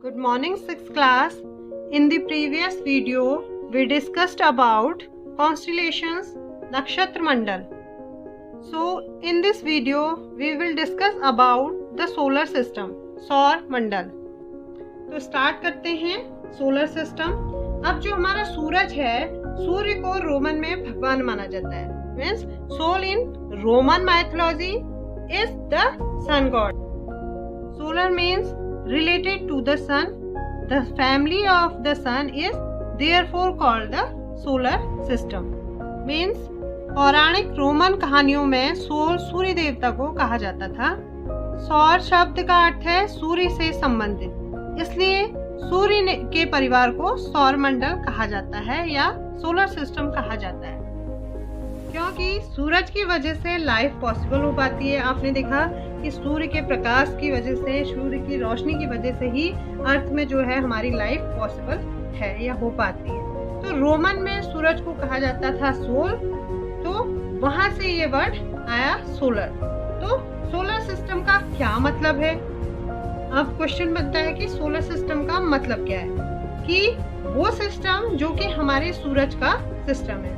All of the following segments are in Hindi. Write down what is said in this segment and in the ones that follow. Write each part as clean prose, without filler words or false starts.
Good morning, 6th class. In the previous video, we discussed about constellations, Nakshatra Mandal. So, in this video, we will discuss about the solar system, सौर मंडल. तो स्टार्ट करते हैं सोलर सिस्टम. अब जो हमारा सूरज है, सूर्य को रोमन में भगवान माना जाता है. Means sol in Roman mythology is the sun god. Solar means related to the sun. The family of the sun is therefore called the solar system. Means पौराणिक रोमन कहानियों में सोल सूर्य देवता को कहा जाता था. सौर शब्द का अर्थ है सूर्य से संबंधित, इसलिए सूर्य के परिवार को सौर मंडल कहा जाता है या सोलर सिस्टम कहा जाता है, क्योंकि सूरज की वजह से लाइफ पॉसिबल हो पाती है. आपने देखा कि सूर्य के प्रकाश की वजह से, सूर्य की रोशनी की वजह से ही अर्थ में जो है हमारी लाइफ पॉसिबल है या हो पाती है. तो रोमन में सूरज को कहा जाता था सोल, तो वहां से ये वर्ड आया सोलर. तो सोलर सिस्टम का क्या मतलब है? अब क्वेश्चन बनता है कि सोलर सिस्टम का मतलब क्या है? कि वो सिस्टम जो कि हमारे सूरज का सिस्टम है,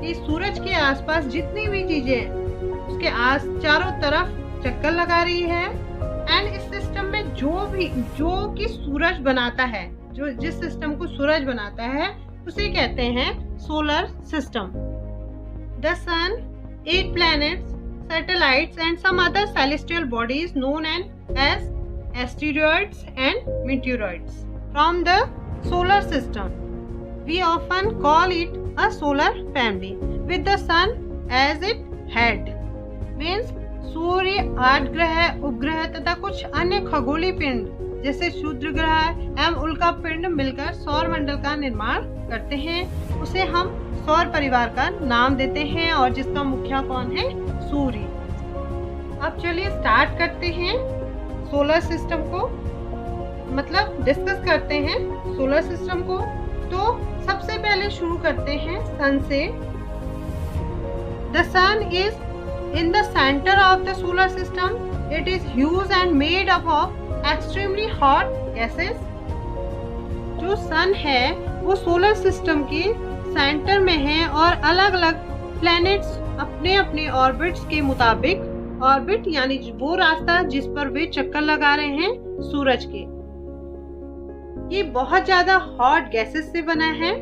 कि सूरज के आसपास जितनी भी चीजें हैं उसके चारों तरफ चक्कर लगा रही है. एंड इस सिस्टम में जो कि सूरज बनाता है, जो जिस सिस्टम को सूरज बनाता है उसे कहते हैं solar system. The sun, 8 planets, satellites and some other celestial bodies known as asteroids and meteoroids from the solar system. We often call it a solar family with the sun as its head. Means सूर्य, 8 ग्रह, उपग्रह तथा कुछ अन्य खगोलीय पिंड जैसे क्षुद्र ग्रह एवं उल्का पिंड मिलकर सौर मंडल का निर्माण करते हैं. उसे हम सौर परिवार का नाम देते हैं और जिसका मुखिया कौन है? सूर्य. अब चलिए स्टार्ट करते हैं सोलर सिस्टम को, मतलब डिस्कस करते हैं सोलर सिस्टम को. तो सबसे पहले शुरू करते हैं सन से. The sun is in the center of the solar system. It is huge and made up of extremely hot gases. जो सन है वो सोलर सिस्टम के सेंटर में है और अलग अलग प्लैनेट्स अपने अपने ऑर्बिट्स के मुताबिक, ऑर्बिट यानी वो रास्ता जिस पर वे चक्कर लगा रहे हैं सूरज के, ये बहुत ज्यादा हॉट गैसेस से बना है.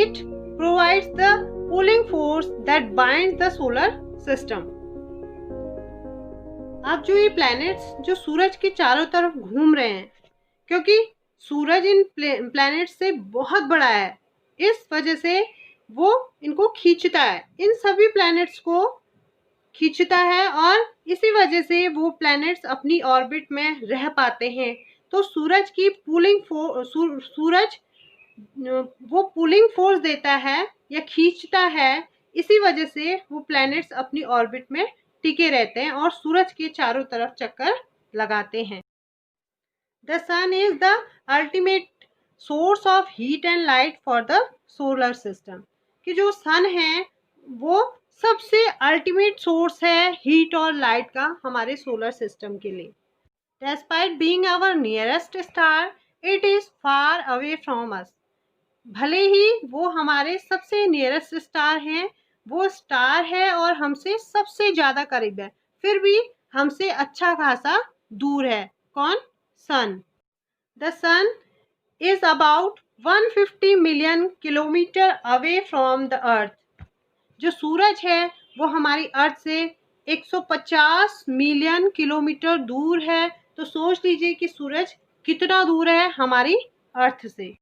It provides the pulling force that binds the solar system. अब जो ये प्लैनेट्स जो सूरज के चारों तरफ घूम रहे हैं, क्योंकि सूरज इन प्लैनेट्स से बहुत बड़ा है, इस वजह से वो इनको खींचता है, इन सभी प्लैनेट्स को खींचता है और इसी वजह से वो प्लैनेट्स अपनी ऑर्बिट में रह पाते हैं. तो सूरज की सूरज वो पुलिंग फोर्स देता है या खींचता है, इसी वजह से वो प्लैनेट्स अपनी ऑर्बिट में टिके रहते हैं और सूरज के चारों तरफ चक्कर लगाते हैं. The sun is the ultimate source of heat and light for the solar system. कि जो सन है वो सबसे अल्टीमेट सोर्स है हीट और लाइट का हमारे सोलर सिस्टम के लिए. Despite being our nearest star, it is far away from us. भले ही वो हमारे सबसे नियरेस्ट स्टार हैं, वो स्टार है और हमसे सबसे ज्यादा करीब है, फिर भी हमसे अच्छा खासा दूर है. कौन? Sun. The sun is about 150 million kilometre away from the earth. जो सूरज है वो हमारी अर्थ से 150 मिलियन किलोमीटर दूर है. तो सोच लीजिए कि सूरज कितना दूर है हमारी अर्थ से.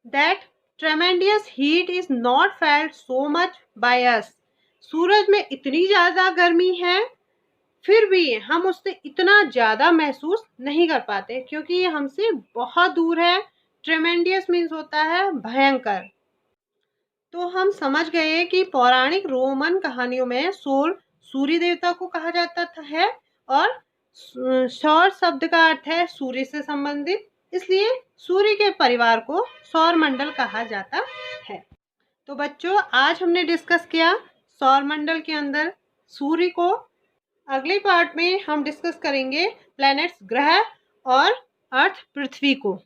That tremendous heat is not felt so much by us. सूरज में इतनी ज्यादा गर्मी है, फिर भी हम उससे इतना ज्यादा महसूस नहीं कर पाते क्योंकि ये हमसे बहुत दूर है. ट्रेमेंडियस मीन्स होता है भयंकर. तो हम समझ गए कि पौराणिक रोमन कहानियों में सोल सूर्य देवता को कहा जाता है और सौर शब्द का अर्थ है सूर्य से संबंधित, इसलिए सूर्य के परिवार को सौर मंडल कहा जाता है. तो बच्चों, आज हमने डिस्कस किया सौर मंडल के अंदर सूर्य को. अगले पार्ट में हम डिस्कस करेंगे प्लैनेट्स, ग्रह और अर्थ, पृथ्वी को.